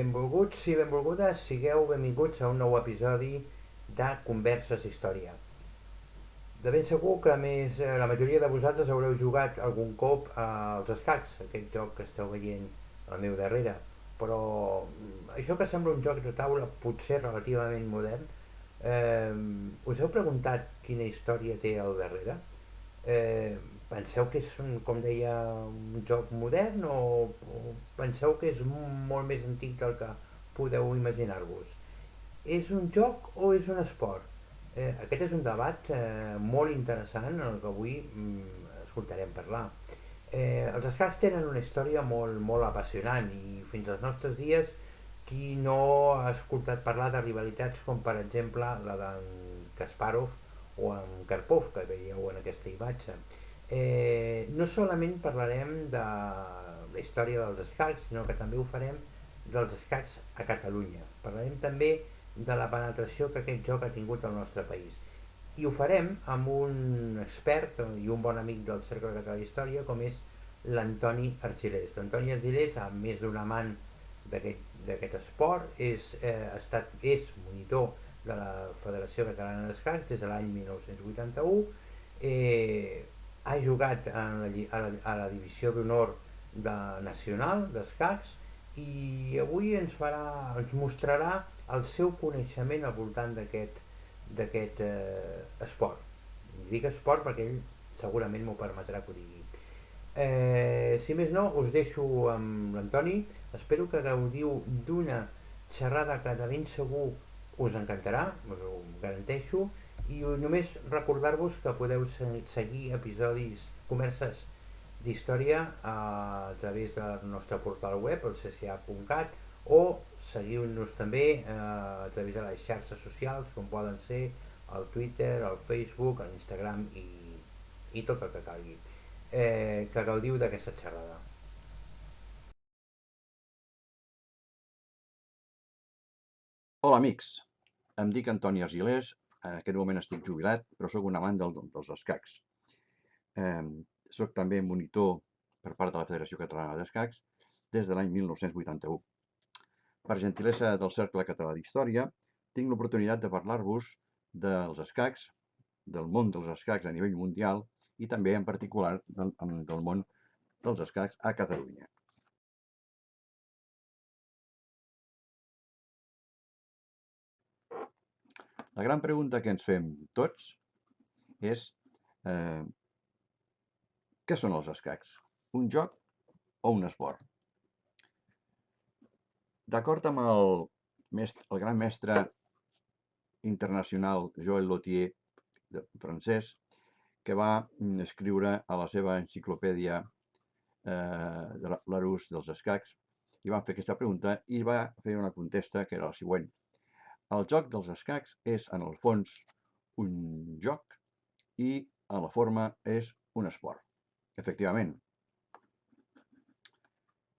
Benvolguts i benvolgudes, sigueu benvinguts a un nou episodi de Converses Història. De ben segur que, a més, la majoria de vosaltres haureu jugat algun cop als escacs, aquest joc que esteu veient al meu darrere. Però això que sembla un joc de taula potser relativament modern, us heu preguntat quina història té al darrere? Eh, Penseu que és, com deia, un joc modern o penseu que és molt més antic del que podeu imaginar-vos? És un joc o és un esport? Aquest és un debat molt interessant en el que avui escoltarem parlar. Els escacs tenen una història molt apassionant i fins als nostres dies qui no ha escoltat parlar de rivalitats com per exemple la d'en Kasparov o en Karpov que veieu en aquesta imatge. No solament parlarem de la història dels escacs, sinó que també ho farem dels escacs a Catalunya. Parlarem també de la penetració que aquest joc ha tingut al nostre país. I ho farem amb un expert i un bon amic del Cercle Català d'Història com és l'Antoni Argilés. L'Antoni Argilés, a més d'un amant d'aquest esport, és monitor de la Federació Catalana d'Escacs des de l'any 1981, ha jugat a la divisió d'honor nacional d'escacs i avui ens mostrarà el seu coneixement al voltant d'aquest esport. Dic esport perquè ell segurament m'ho permetrà que ho digui. Si més no, us deixo amb l'Antoni. Espero que gaudiu d'una xerrada que de ben segur us encantarà, us ho garanteixo, i només recordar-vos que podeu seguir episodis, converses d'història a través del nostre portal web, el cca.cat, o seguiu-nos també a través de les xarxes socials, com poden ser el Twitter, el Facebook, l'Instagram i tot el que calgui. Que gaudiu d'aquesta xerrada. Hola amics, em dic Antoni Argilés, en aquest moment estic jubilat, però sóc un amant dels escacs. Soc també monitor per part de la Federació Catalana d'Escacs des de l'any 1981. Per gentilesa del Cercle Català d'Història, tinc l'oportunitat de parlar-vos dels escacs, del món dels escacs a nivell mundial i també en particular del món dels escacs a Catalunya. La gran pregunta que ens fem tots és què són els escacs? Un joc o un esport? D'acord amb el gran mestre internacional Joël Lautier, francès, que va escriure a la seva enciclopèdia de Larousse dels escacs, i va fer aquesta pregunta i va fer una contesta que era la següent. El joc dels escacs és, en el fons, un joc i, en la forma, és un esport. Efectivament,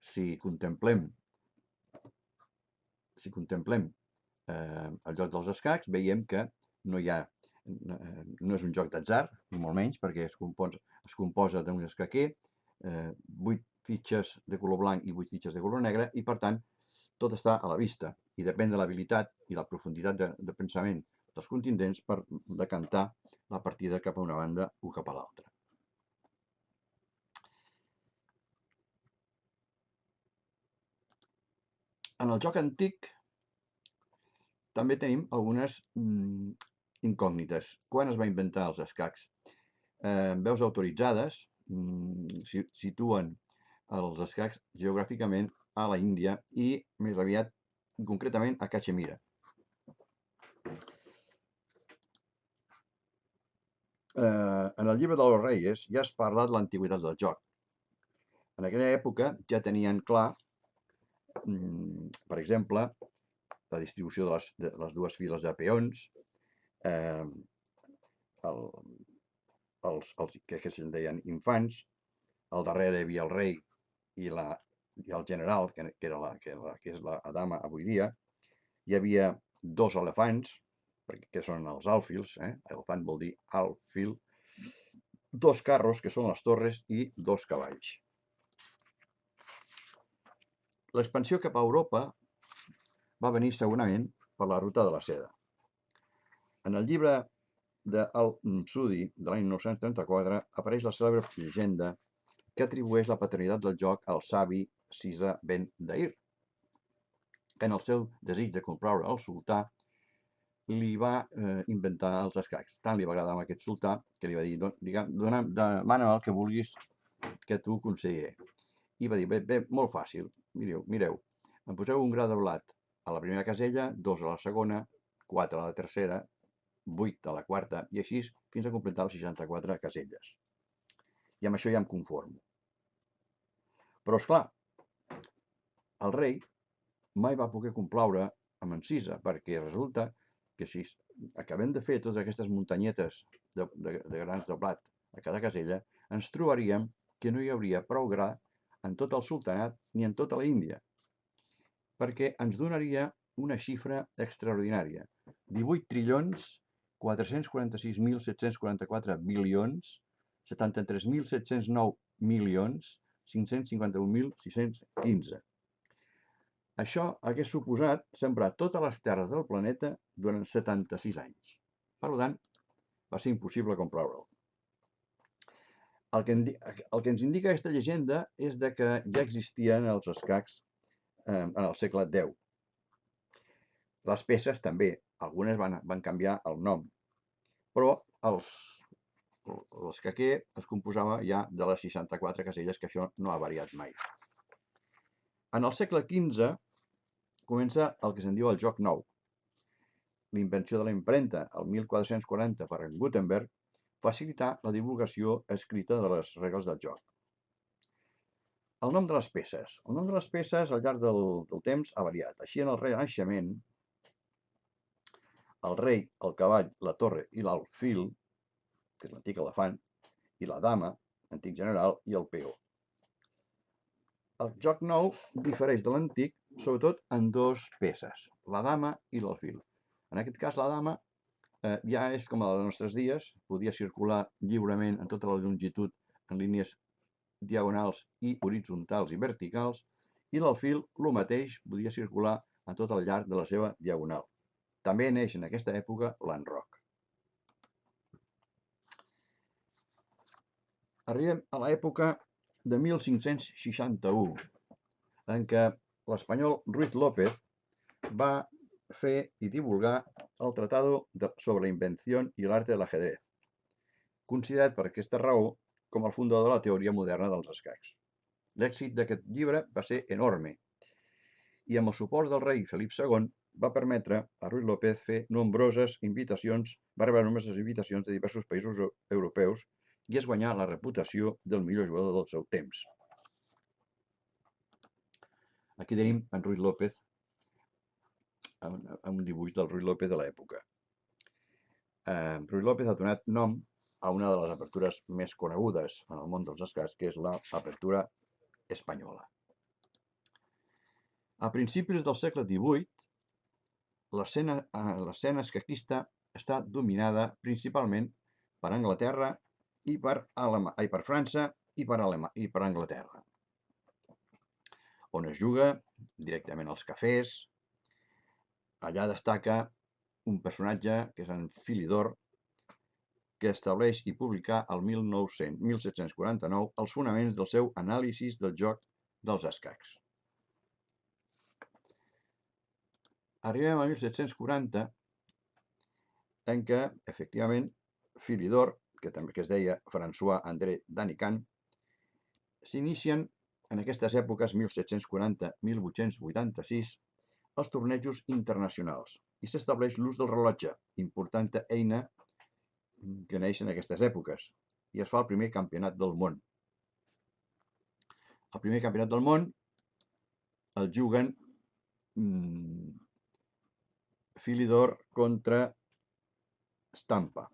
si contemplem el joc dels escacs, veiem que no és un joc d'atzar, ni molt menys, perquè es composa d'un escaquer, 8 fitxes de color blanc i 8 fitxes de color negre, i per tant tot està a la vista, i depèn de l'habilitat i la profunditat de pensament dels contendents per decantar la partida cap a una banda o cap a l'altra. En el joc antic també tenim algunes incògnites. Quan es va inventar els escacs? Veus autoritzades situen els escacs geogràficament a la Índia i més aviat, concretament, a Caixemira. En el llibre de los Reyes ja es parla de l'antiguitat del joc. En aquella època ja tenien clar, per exemple, la distribució de les dues files de peons, que se'n deien infants, al darrere hi havia el rei i el general, que és la dama avui dia, hi havia dos elefants, que són els àlfils, elefant vol dir àlfil, dos carros, que són les torres, i dos cavalls. L'expansió cap a Europa va venir segurament per la ruta de la seda. En el llibre d'Al-Msudi de l'any 1934 apareix la cèlebre llegenda que atribueix la paternitat del joc al savi Sisa ben Dair, que en el seu desig de complaure al sultà li va inventar els escacs. Tant li va agradar a aquest sultà que li va dir, demana el que vulguis que t'ho concediré. I va dir, bé, molt fàcil, mireu, em poseu un gra de blat a la primera casella, 2 a la segona, 4 a la tercera, 8 a la quarta, i així fins a completar les 64 caselles. I amb això ja em conformo. Però, esclar, el rei mai va poder complaure amb en Sisa, perquè resulta que si acabem de fer totes aquestes muntanyetes de grans de blat a cada casella, ens trobaríem que no hi hauria prou gra en tot el sultanat ni en tota la Índia, perquè ens donaria una xifra extraordinària. 18 trilions, 446.744 bilions, 73.709 milions, 551.615. Això hagués suposat sembrar totes les terres del planeta durant 76 anys. Per tant, va ser impossible compraure'l. El que ens indica aquesta llegenda és que ja existien els escacs en el segle X. Les peces també, algunes van canviar el nom, però l'escaquer es composava ja de les 64 caselles, que això no ha variat mai. En el segle XV comença el que se'n diu el joc nou. L'invenció de la impremta, el 1440, per Gutenberg, facilitar la divulgació escrita de les regles del joc. El nom de les peces. El nom de les peces al llarg del temps ha variat. Així, en el Renaixement, el rei, el cavall, la torre i l'alfil, que és l'antic elefant, i la dama, antic general, i el peó. El joc nou difereix de l'antic, sobretot en 2 peces, la dama i l'alfil. En aquest cas, la dama ja és com a dels nostres dies, podia circular lliurement en tota la longitud en línies diagonals i horitzontals i verticals, i l'alfil, el mateix, podia circular en tot el llarg de la seva diagonal. També neix en aquesta època l'enroc. Arribem a l'època de 1561, en què l'espanyol Ruiz López va fer i divulgar el Tratado sobre la invención y el arte del ajedrez, considerat per aquesta raó com el fundador de la teoria moderna dels escacs. L'èxit d'aquest llibre va ser enorme i amb el suport del rei Felip II va permetre a Ruiz López fer nombroses invitacions, va rebre nombroses invitacions de diversos països europeus i es guanyà la reputació del millor jugador del seu temps. Aquí tenim en Ruiz López, un dibuix del Ruiz López de l'època. Ruiz López ha donat nom a una de les apertures més conegudes en el món dels escacs, que és l'apertura espanyola. A principis del segle XVIII, l'escena escaquista està dominada principalment per Anglaterra i per França i per Anglaterra, on es juga directament als cafès. Allà destaca un personatge que és en Philidor, que estableix i publicà el 1749 els fonaments del seu anàlisi del joc dels escacs. Arribem a 1740, en què, efectivament, Philidor, que es deia François-André Danican, s'inicien en aquestes èpoques, 1740-1886, els tornejos internacionals i s'estableix l'ús del rellotge, important eina que neix en aquestes èpoques, i es fa el primer campionat del món. El primer campionat del món el juguen Philidor contra Stampa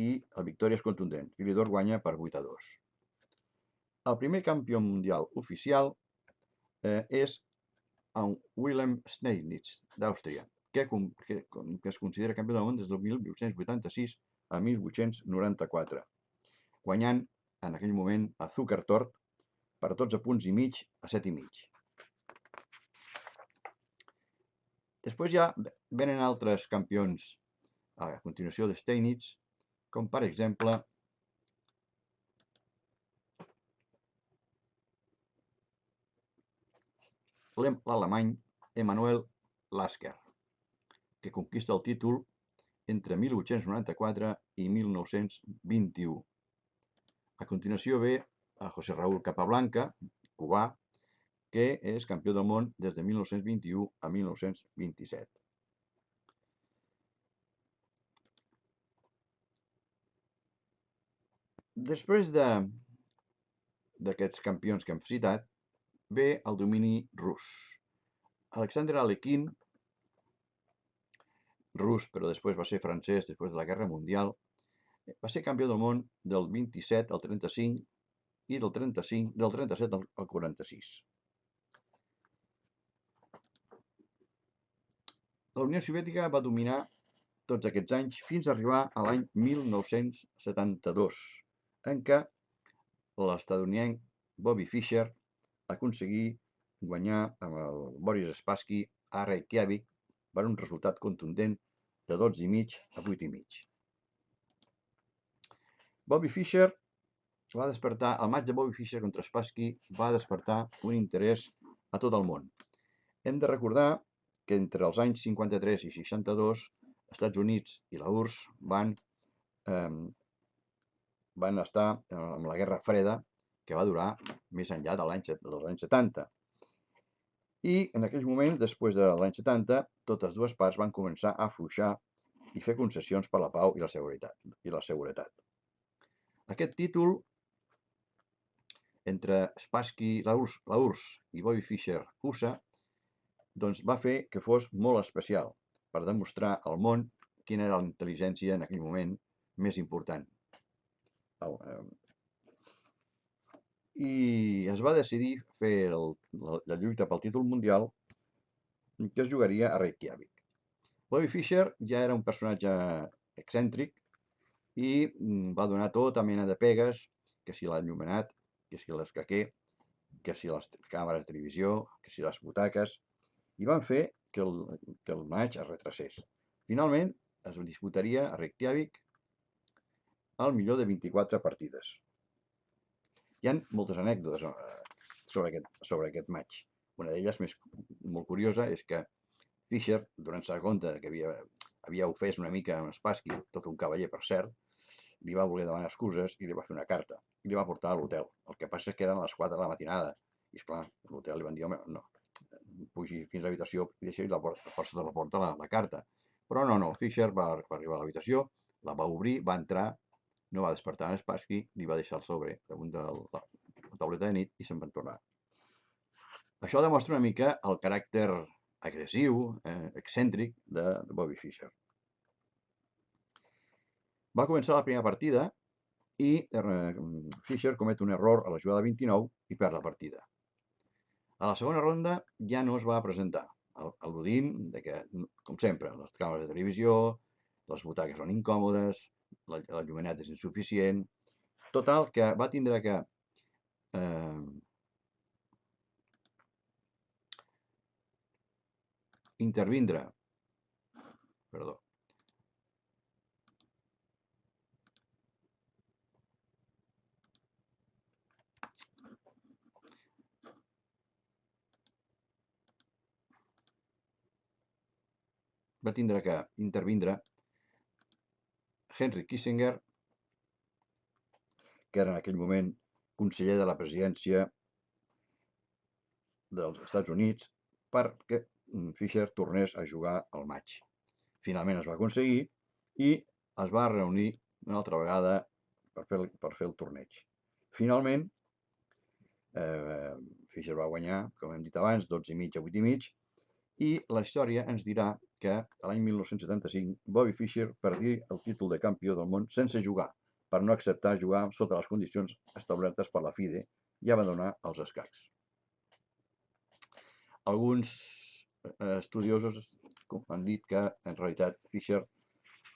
i la victòria és contundent. Philidor guanya per 8-2. El primer campió mundial oficial és en Wilhelm Steinitz, d'Àustria, que es considera campió del món des del 1886 a 1894, guanyant en aquell moment a Zukertort per 12 punts i mig a 7,5. Després ja venen altres campions a continuació de Steinitz, com per exemple l'alemany Emanuel Lasker, que conquista el títol entre 1894 i 1921. A continuació ve a José Raúl Capablanca, cubà, que és campió del món des de 1921 a 1927. Després d'aquests campions que hem citat, ve el domini rus. Alexander Alekhine, rus, però després va ser francès després de la Guerra Mundial, va ser campió del món del 27 al 35 i del 37 al 46. La Unió Soviètica va dominar tots aquests anys fins a arribar a l'any 1972, en què l'estadounidenc Bobby Fischer aconseguí guanyar amb el Boris Spassky a Reykjavik per un resultat contundent de 12,5 a 8,5. Bobby Fischer va despertar, el match de Bobby Fischer contra Spassky va despertar un interès a tot el món. Hem de recordar que entre els anys 53 i 62, Estats Units i la URSS van estar amb la Guerra Freda, que va durar més enllà dels anys 70. I en aquell moment, després de l'any 70, totes dues parts van començar a afluixar i fer concessions per la pau i la seguretat. Aquest títol entre Spassky, la URSS i Bobby Fischer, USA, doncs va fer que fos molt especial per demostrar al món quina era la intel·ligència en aquell moment més important. I es va decidir fer la lluita pel títol mundial, que es jugaria a Reykjavik. Bobby Fischer ja era un personatge excèntric i va donar tota mena de pegues, que si l'enllumenat, que si l'escaquer, que si les càmeres de televisió, que si les butaques, i van fer que el match es retrasés. Finalment, es disputaria a Reykjavik al millor de 24 partides. Hi ha moltes anècdotes sobre aquest match. Una d'elles, molt curiosa, és que Fischer, donant-se compte que havia ofès una mica amb Spassky, tot un cavaller per cert, li va voler demanar excuses i li va fer una carta i li va portar a l'hotel. El que passa és que eren a les 4 de la matinada i, esclar, a l'hotel li van dir, home, no, pugi fins a l'habitació i deixi per sota la porta la carta. Però no, Fischer va arribar a l'habitació, la va obrir, va entrar, no va despertar en Spassky, li va deixar el sobre damunt de la tauleta de nit i se'n van tornar. Això demostra una mica el caràcter agressiu, excèntric de Bobby Fischer. Va començar la primera partida i Fischer comet un error a la jugada 29 i perd la partida. A la segona ronda ja no es va presentar, al·ludint que, com sempre, les càmeres de televisió, les butaques són incòmodes, la llumenat és insuficient. Total, que va tindre que intervindre, perdó, va tindre que intervindre Henry Kissinger, que era en aquell moment conseller de la presidència dels Estats Units, perquè Fischer tornés a jugar al match. Finalment es va aconseguir i es va reunir una altra vegada per fer el torneig. Finalment, Fischer va guanyar, com hem dit abans, 12,5 a 8,5, i la història ens dirà que l'any 1975 Bobby Fischer perdia el títol de campió del món sense jugar, per no acceptar jugar sota les condicions establertes per la FIDE i abandonar els escacs. Alguns estudiosos han dit que en realitat Fischer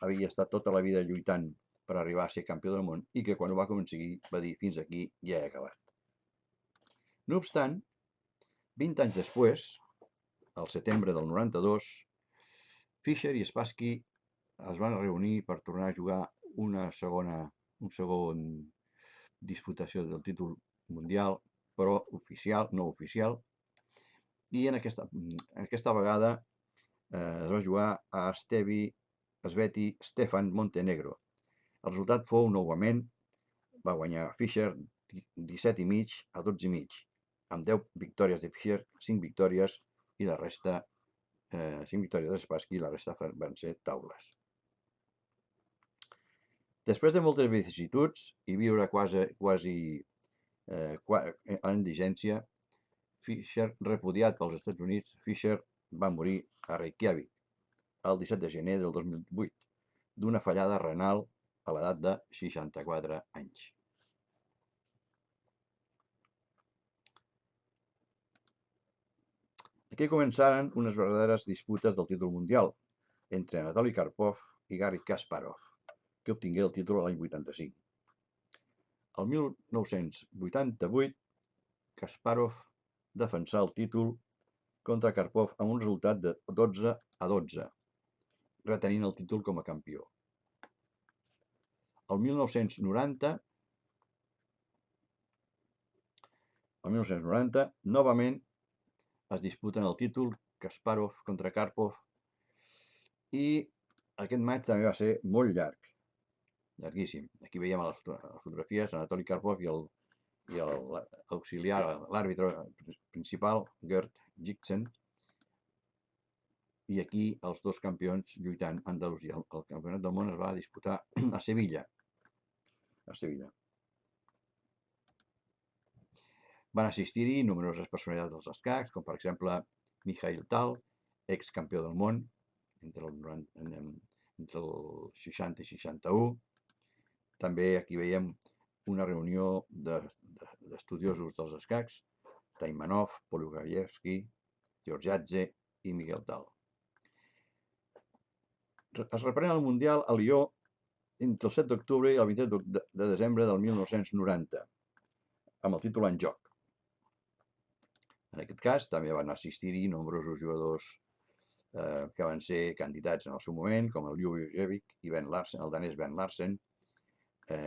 havia estat tota la vida lluitant per arribar a ser campió del món i que quan ho va aconseguir va dir fins aquí ja he acabat. No obstant, 20 anys després, al setembre del 92, Fischer i Spassky es van reunir per tornar a jugar un segon disputació del títol mundial, però oficial, no oficial, i en aquesta vegada es va jugar a Sveti Stefan Montenegro. El resultat fou novament, va guanyar Fischer 17,5 a 12,5, amb 10 victòries de Fischer, 5 victòries i la resta 5 victòries de Spassky i la resta van ser taules. Després de moltes vicissituds i viure quasi en indigència, Fischer, repudiat pels Estats Units, Fischer va morir a Reykjavik el 17 de gener del 2008 d'una fallada renal a l'edat de 64 anys. Aquí començaren unes verdaderes disputes del títol mundial entre Anatoly Karpov i Garry Kasparov, que obtingué el títol l'any 85. El 1988, Kasparov defensà el títol contra Karpov amb un resultat de 12-12, retenint el títol com a campió. El 1990, novament es disputen el títol Kasparov contra Karpov i aquest match també va ser molt llarg, llarguíssim. Aquí veiem a les fotografies Anatoly Karpov i l'auxiliar, l'àrbitre principal, Gert Jiksen, i aquí els dos campions lluitant a Andalusia. El campionat del món es va disputar a Sevilla. Van assistir-hi numeroses personalitats dels escacs, com per exemple Mikhail Tal, excampió del món entre el 60 i 61. També aquí veiem una reunió d'estudiosos dels escacs, Taimanov, Polugajevski, Georgiadze i Miguel Tal. Es reprèn el Mundial a Lió entre el 7 d'octubre i el 27 de desembre del 1990, amb el títol en joc. En aquest cas també van assistir-hi nombrosos jugadors que van ser candidats en el seu moment, com el Liu Jevic i Ben Larsen, el danès Ben Larsen,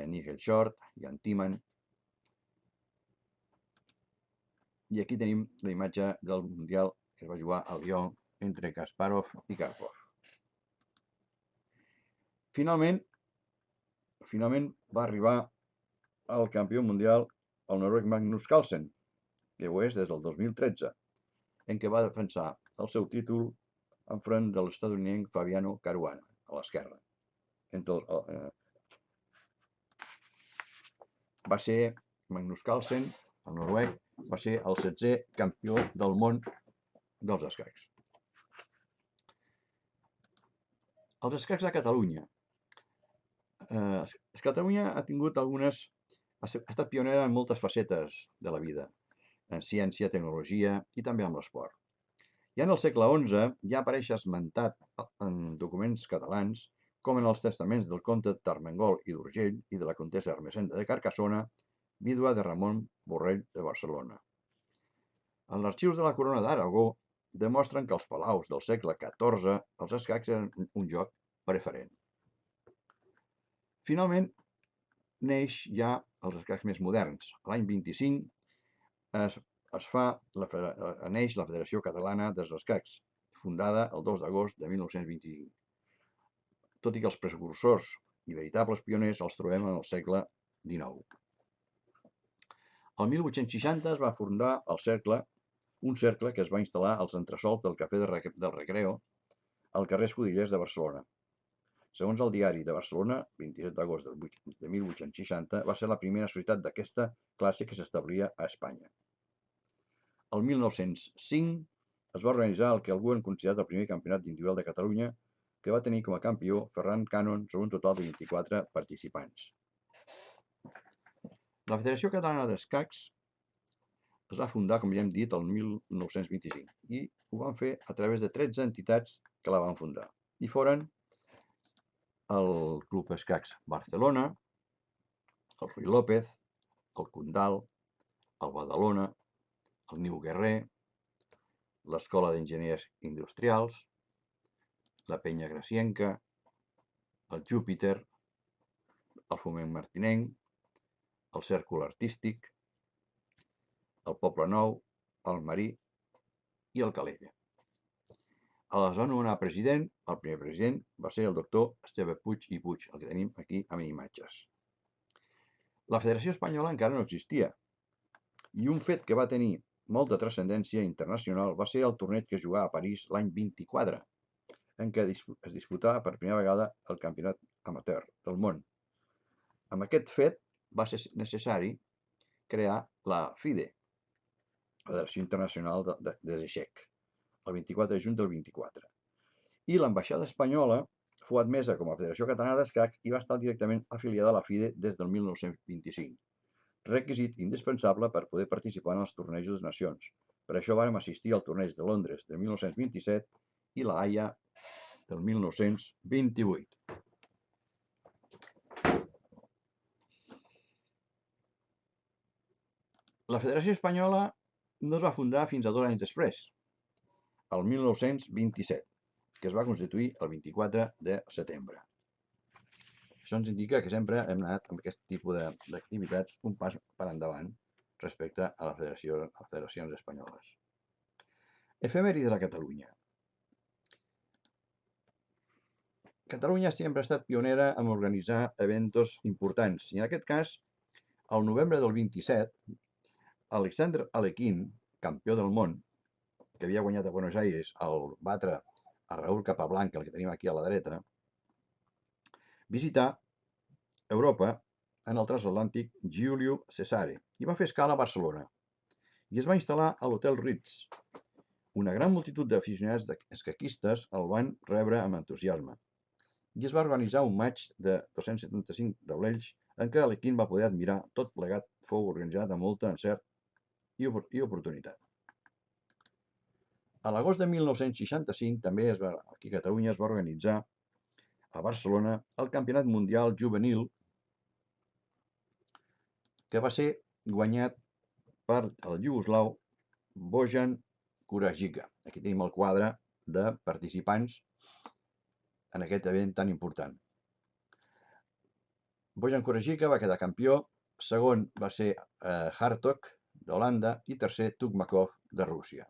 Nigel Short, Jan Timman. I aquí tenim la imatge del Mundial que es va jugar a Lió entre Kasparov i Karpov. Finalment va arribar el campió mundial, el noruec Magnus Carlsen, que ho és des del 2013, en què va defensar el seu títol enfront de l'estatunidenc Fabiano Caruana, a l'esquerra. Va ser Magnus Carlsen, el noruec, va ser el 16è campió del món dels escacs. Els escacs a Catalunya. Catalunya ha tingut ha estat pionera en moltes facetes de la vida, en ciència, tecnologia i també amb l'esport. Ja en el segle XI ja apareix esmentat en documents catalans, com en els testaments del comte d'Armengol i d'Urgell i de la comtessa Ermessenda de Carcassona, vídua de Ramon Borrell de Barcelona. En l'arxius de la Corona d'Aragó demostren que als palaus del segle XIV els escacs eren un joc preferent. Finalment, neix ja els escacs més moderns. L'any 25 neix la Federació Catalana dels Escacs, fundada el 2 d'agost de 1925. Tot i que els precursors i veritables pioners els trobem en el segle XIX. El 1860 es va fundar un cercle que es va instal·lar als entresòls del Cafè del Recreo al carrer Escudellers de Barcelona. Segons el Diari de Barcelona, 27 d'agost de 1860, va ser la primera societat d'aquesta classe que s'establia a Espanya. El 1905 es va organitzar el que algú han considerat el primer campionat individual de Catalunya, que va tenir com a campió Ferran Canon sobre un total de 24 participants. La Federació Catalana d'Escacs es va fundar, com ja hem dit, el 1925 i ho van fer a través de 13 entitats que la van fundar. I foren el Club Escacs Barcelona, el Ruy López, el Condal, el Badalona, el Niu Guerrer, l'Escola d'Enginyers Industrials, la Penya Gracienca, el Júpiter, el Foment Martinenc, el Cèrcol Artístic, el Poble Nou, el Marí i el Calella. Es va nomenar president, el primer president va ser el doctor Esteve Puig i Puig, el que tenim aquí amb imatges. La Federació Espanyola encara no existia, i un fet que va tenir molta transcendència internacional va ser el torneig que es jugà a París l'any 24, en què es disputava per primera vegada el campionat amateur del món. Amb aquest fet va ser necessari crear la FIDE, Federació Internacional de Xec, el 24 de juny del 24. I l'ambaixada espanyola fou admesa com a Federació Catalana d'Escacs i va estar directament afiliada a la FIDE des del 1925. Requisit indispensable per poder participar en els tornejos de nacions. Per això vàrem assistir al torneig de Londres de 1927 i la Haia del 1928. La Federació Espanyola no es va fundar fins a 2 anys després, el 1927, que es va constituir el 24 de setembre. Això ens indica que sempre hem anat amb aquest tipus d'activitats un pas per endavant respecte a les federacions espanyoles. Efemèrides a Catalunya. Catalunya sempre ha estat pionera en organitzar eventos importants i en aquest cas, al novembre del 27, Alexander Alekhine, campió del món, que havia guanyat a Buenos Aires al batre a Raúl Capablanca, el que tenim aquí a la dreta, visità Europa en el transatlàntic Giulio Cesare i va fer escala a Barcelona i es va instal·lar a l'Hotel Ritz. Una gran multitud d'aficionats escaquistes el van rebre amb entusiasme i es va organitzar un matx de 275 taulells en què Alekhine va poder admirar. Tot plegat fou organitzat amb molta encert i oportunitat. A l'agost de 1965 també aquí a Catalunya es va organitzar a Barcelona el Campionat Mundial Juvenil, que va ser guanyat per el iugoslau Bojan Kurajica. Aquí tenim el quadre de participants en aquest event tan important. Bojan Kurajica va quedar campió, segon va ser Hartog d'Holanda i tercer Tugmakov de Rússia.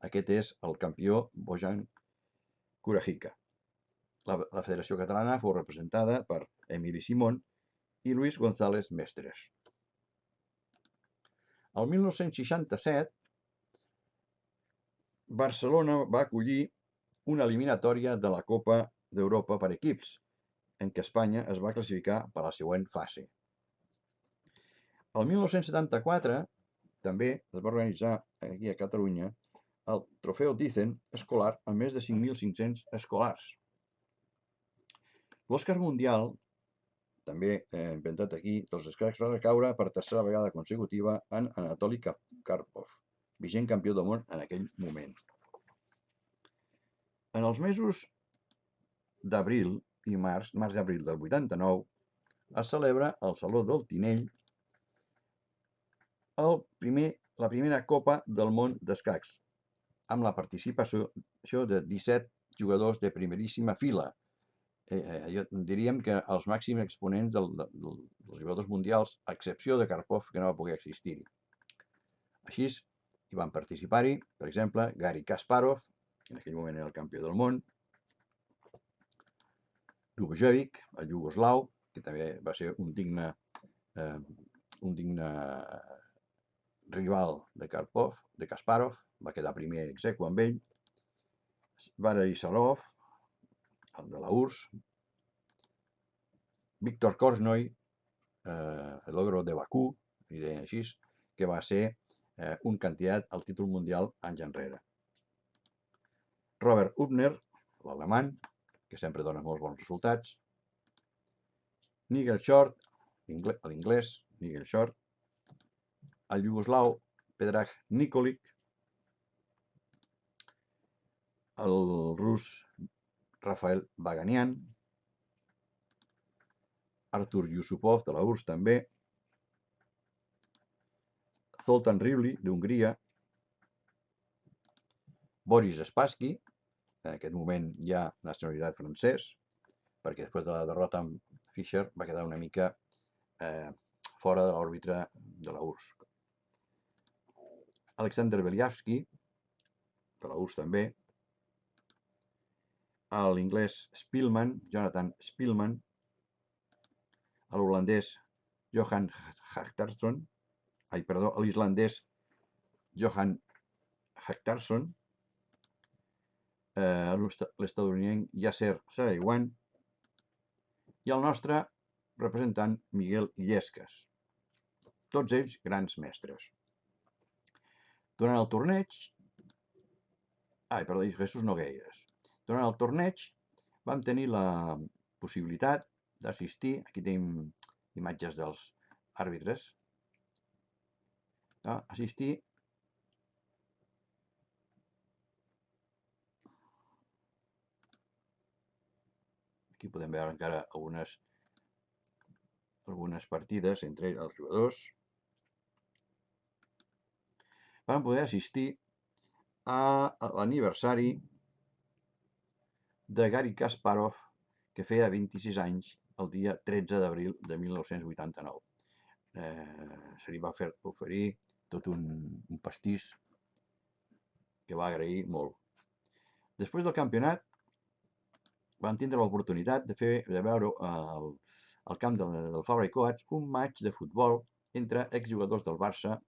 Aquest és el campió Bojan Kurajica. La Federació Catalana fou representada per Emili Simón i Luis González Mestres. El 1967, Barcelona va acollir una eliminatòria de la Copa d'Europa per equips, en què Espanya es va classificar per a la següent fase. El 1974 també es va organitzar aquí a Catalunya el Trofeu Dicen escolar amb més de 5.500 escolars. L'Òscar Mundial, també inventat aquí, dels escacs va recaure per tercera vegada consecutiva en Anatoly Karpov, vigent campió del món en aquell moment. En els mesos d'abril i març-abril del 89, es celebra al Saló del Tinell la primera Copa del món d'escacs, amb la participació de 17 jugadors de primeríssima fila. Diríem que els màxims exponents dels jugadors mundials, a excepció de Karpov, que no va poder existir-hi. Així, hi van participar-hi, per exemple, Garry Kasparov, en aquell moment era el campió del món, Ljubojevic, el iugoslau, que també va ser un digne rival de Kasparov, va quedar primer ex aequo amb ell, Valery Salov, el de la URSS, Viktor Korchnoi, l'Ogro de Bakú, i deien així, que va ser un candidat al títol mundial anys enrere. Robert Hübner, l'alemany, que sempre dona molts bons resultats, Nigel Short, l'inglès, Nigel Short, el iugoslau Predrag Nikolic, el rus Rafael Baganian, Artur Yusupov de la URSS també, Zoltán Rivli d'Hongria, Boris Spassky, en aquest moment hi ha nacionalitat francès, perquè després de la derrota amb Fischer va quedar una mica fora de l'òrbita de la URSS. Alexander Beliavsky, de la URSS també, l'inglès Spielman, Jonathan Spielman, l'holandès Johan Hjartarson, l'islandès Johan Hjartarson, l'estadounidenc Yasser Seirawan i el nostre representant Miguel Illescas. Tots ells grans mestres. Durant el torneig... Jesús Nogueires. Durant el torneig vam tenir la possibilitat d'assistir, aquí tenim imatges dels àrbitres, assistir aquí podem veure encara algunes partides entre els jugadors. Vam poder assistir a l'aniversari de Garry Kasparov, que feia 26 anys el dia 13 d'abril de 1989. Se li va oferir tot un pastís que va agrair molt. Després del campionat vam tindre l'oportunitat de veure al camp del Fabra i Coats un matx de futbol entre exjugadors del Barça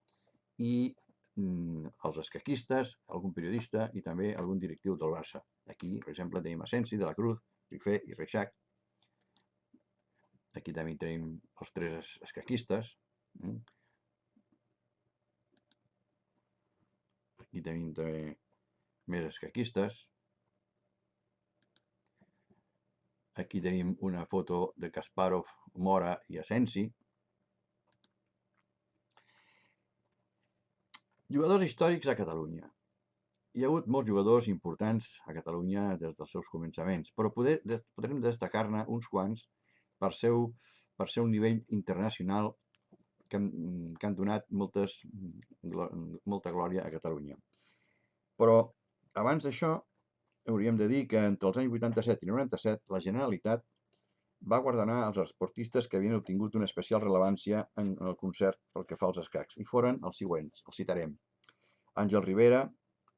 i els escaquistes, algun periodista i també algun directiu del Barça. Aquí, per exemple, tenim Asensi, De la Cruz, Rifé i Reixac. Aquí també tenim els tres escaquistes. Aquí tenim també més escaquistes. Aquí tenim una foto de Kasparov, Mora i Asensi. Jugadors històrics a Catalunya. Hi ha hagut molts jugadors importants a Catalunya des dels seus començaments, però podrem destacar-ne uns quants per ser un nivell internacional que han donat molta glòria a Catalunya. Però abans d'això hauríem de dir que entre els anys 87 i 97 la Generalitat va guardonar els esportistes que havien obtingut una especial rellevància en el concert pel que fa als escacs, i foren els següents, els citarem: Àngel Rivera,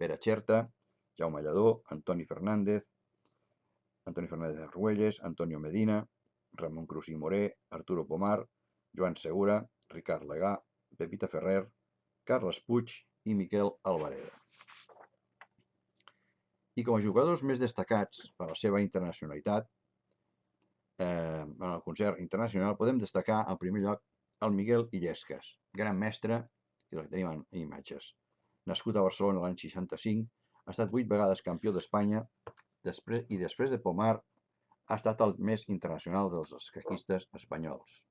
Pere Xerta, Jaume Lladó, Antoni Fernández de Argüelles, Antonio Medina, Ramon Crusí Moré, Arturo Pomar, Joan Segura, Ricard Legà, Pepita Ferrer, Carles Puig i Miquel Alvareda. I com a jugadors més destacats per la seva internacionalitat, en el concert internacional podem destacar en primer lloc el Miguel Illescas, gran mestre, i el que tenim en imatges. Nascut a Barcelona l'any 65, ha estat 8 vegades campió d'Espanya i després de Pomar ha estat el més internacional dels escaquistes espanyols.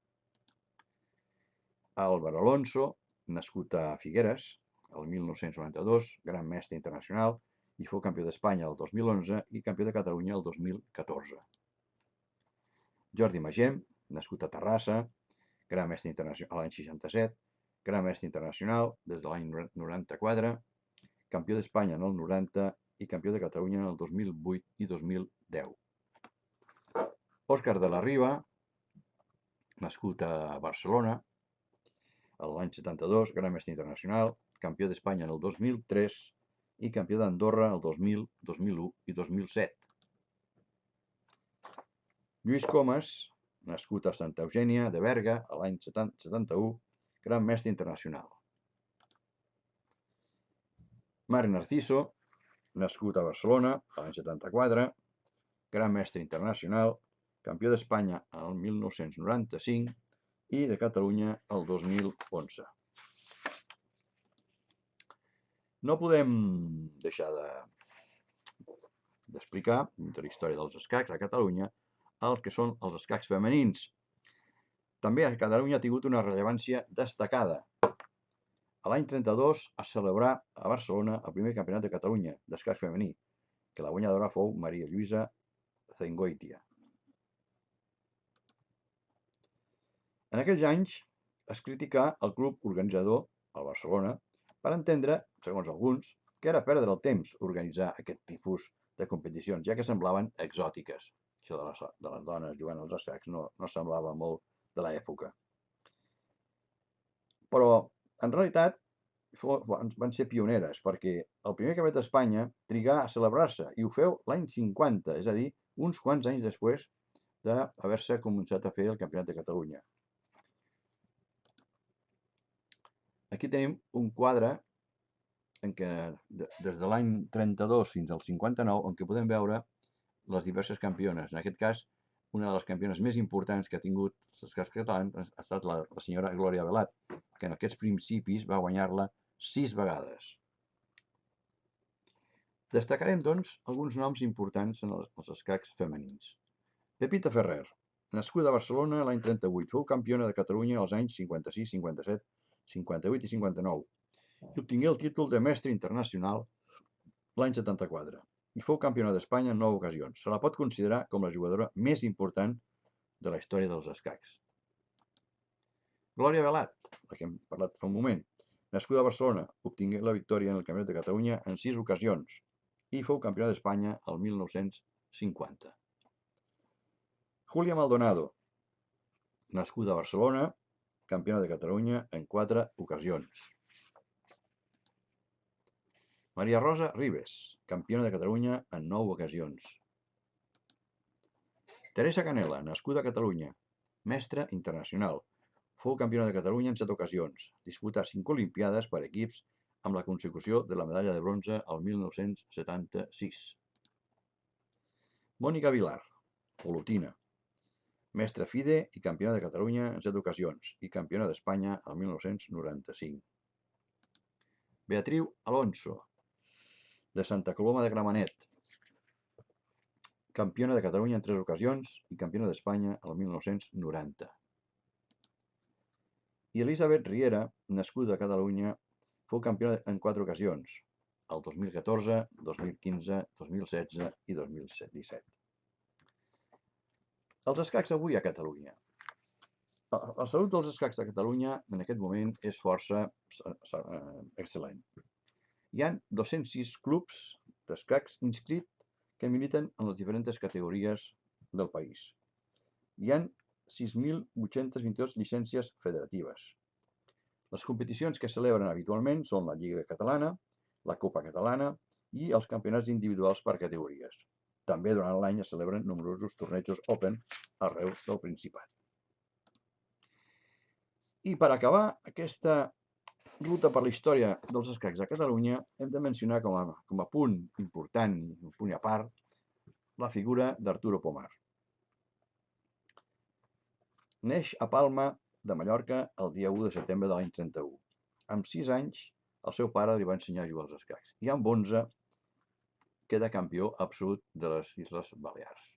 Álvaro Alonso, nascut a Figueres el 1992, gran mestre internacional, i fou campió d'Espanya el 2011 i campió de Catalunya el 2014. Jordi Magem, nascut a Terrassa, gran mestre internacional l'any 67, gran mestre internacional des de l'any 94, campió d'Espanya en el 90 i campió de Catalunya en el 2008 i 2010. Òscar de la Riva, nascut a Barcelona l'any 72, gran mestre internacional, campió d'Espanya en el 2003 i campió d'Andorra el 2000, 2001 i 2007. Lluís Comas, nascut a Santa Eugènia de Berga l'any 71, gran mestre internacional. Marc Narciso, nascut a Barcelona l'any 74, gran mestre internacional, campió d'Espanya el 1995 i de Catalunya el 2011. No podem deixar d'explicar, de la història dels escacs a Catalunya, el que són els escacs femenins. També a Catalunya ha tingut una rellevància destacada. L'any 32 es celebrà a Barcelona el primer campionat de Catalunya d'escacs femení, que la guanyadora fou Maria Lluïsa Zengoitia. En aquells anys es criticà el club organitzador, el Barcelona, per entendre, segons alguns, que era perdre el temps organitzar aquest tipus de competicions, ja que semblaven exòtiques. Això de les dones jugant als escacs no semblava molt de l'època. Però, en realitat, van ser pioneres, perquè el primer Campionat d'Espanya trigà a celebrar-se, i ho feu l'any 50, és a dir, uns quants anys després d'haver-se començat a fer el Campionat de Catalunya. Aquí tenim un quadre en què, des de l'any 32 fins al 59, en què podem veure les diverses campiones. En aquest cas, una de les campiones més importants que ha tingut els escacs catalans ha estat la senyora Glòria Velat, que en aquests principis va guanyar-la 6 vegades. Destacarem, doncs, alguns noms importants en els escacs femenins. Pepita Ferrer, nascuda a Barcelona l'any 38, fou campiona de Catalunya als anys 56, 57, 58 i 59, i obtingué el títol de mestre internacional l'any 74, i fou campiona d'Espanya en 9 ocasions. Se la pot considerar com la jugadora més important de la història dels escacs. Glòria Velat, la que hem parlat fa un moment, nascuda a Barcelona, obtingué la victòria en el Campionat de Catalunya en 6 ocasions i fou campiona d'Espanya el 1950. Júlia Maldonado, nascuda a Barcelona, campiona de Catalunya en 4 ocasions. Maria Rosa Ribes, campiona de Catalunya en 9 ocasions. Teresa Canela, nascuda a Catalunya, mestra internacional. Fou campiona de Catalunya en 7 ocasions. Disputà 5 olimpiades per equips amb la consecució de la medalla de bronze al 1976. Mònica Vilar, olotina, mestra FIDE i campiona de Catalunya en 7 ocasions i campiona d'Espanya al 1995. Beatriu Alonso, de Santa Coloma de Gramenet, campiona de Catalunya en 3 ocasions i campiona d'Espanya el 1990. I Elisabet Riera, nascuda a Catalunya, fou campiona en 4 ocasions, el 2014, 2015, 2016 i 2017. Els escacs avui a Catalunya. La salut dels escacs de Catalunya en aquest moment és força excel·lent. Hi ha 206 clubs d'escacs inscrits que militen en les diferents categories del país. Hi ha 6.822 llicències federatives. Les competicions que celebren habitualment són la Lliga Catalana, la Copa Catalana i els campionats individuals per categories. També durant l'any es celebren nombrosos tornejos Open arreu del Principat. I per acabar aquesta ruta per la història dels escacs a Catalunya, hem de mencionar com a punt important, un punt a part, la figura d'Arturo Pomar. Neix a Palma de Mallorca el dia 1 de setembre de l'any 31. Amb 6 anys, el seu pare li va ensenyar a jugar als escacs i amb 11 queda campió absolut de les Illes Balears.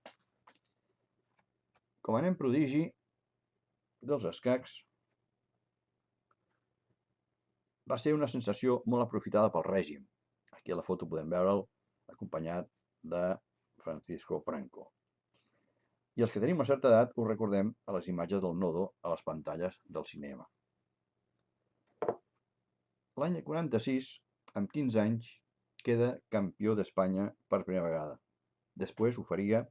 Com a nen prodigi dels escacs, va ser una sensació molt aprofitada pel règim. Aquí a la foto podem veure'l acompanyat de Francisco Franco. I els que tenim una certa edat ho recordem a les imatges del Nodo a les pantalles del cinema. L'any 46, amb 15 anys, queda campió d'Espanya per primera vegada. Després ho faria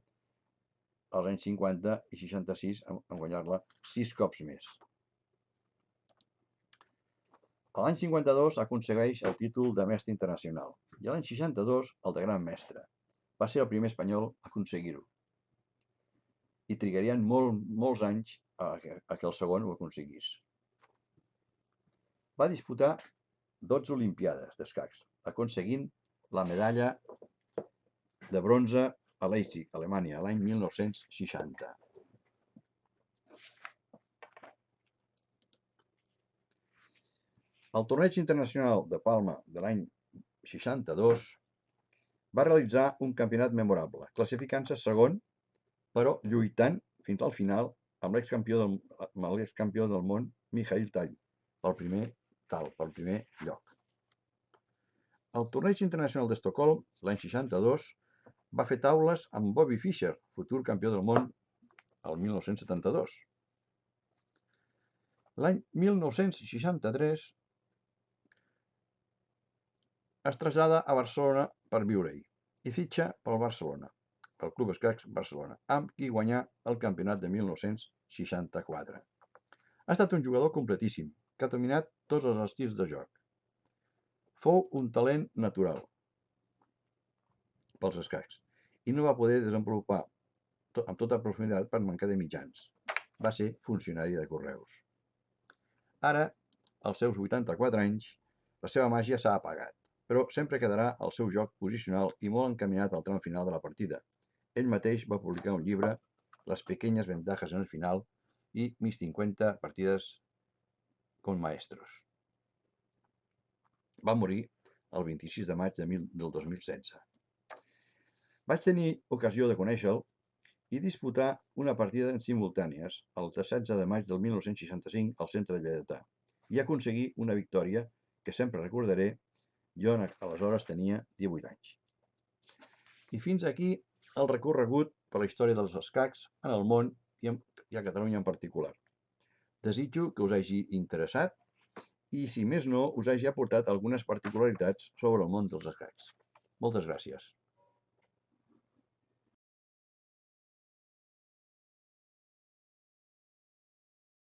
als anys 50 i 66 en guanyar-la 6 cops més. A l'any 52 aconsegueix el títol de mestre internacional i a l'any 62 el de gran mestre. Va ser el primer espanyol a aconseguir-ho. I trigarien molts anys a que el segon ho aconseguís. Va disputar 12 olimpiades d'escacs, aconseguint la medalla de bronze a Leipzig, Alemanya, l'any 1960. El torneig internacional de Palma de l'any 62 va realitzar un campionat memorable, classificant-se segon, però lluitant fins al final amb l'excampió del món, Mikhail Tal, pel primer lloc. El torneig internacional d'Estocolm, l'any 62, va fer taules amb Bobby Fischer, futur campió del món, el 1972. L'any 1963 es trasllada a Barcelona per viure-hi i fitxa pel Barcelona, pel Club Escacs Barcelona, amb qui guanyà el campionat de 1964. Ha estat un jugador completíssim, que ha dominat tots els estils de joc. Fou un talent natural pels escacs i no va poder desenvolupar amb tota profunditat per mancar de mitjans. Va ser funcionari de correus. Ara, als seus 84 anys, la seva màgia s'ha apagat, però sempre quedarà el seu joc posicional i molt encaminat al tram final de la partida. Ell mateix va publicar un llibre, Les pequeñas ventajas en el final, i mis 50 partides con maestros. Va morir el 26 de maig del 2016. Vaig tenir ocasió de conèixer-lo i disputar una partida en simultànies el 16 de maig del 1965 al centre lleidatà i aconseguir una victòria que sempre recordaré. Jo aleshores tenia 18 anys. I fins aquí el recorregut per la història dels escacs en el món i a Catalunya en particular. Desitjo que us hagi interessat i, si més no, us hagi aportat algunes particularitats sobre el món dels escacs. Moltes gràcies.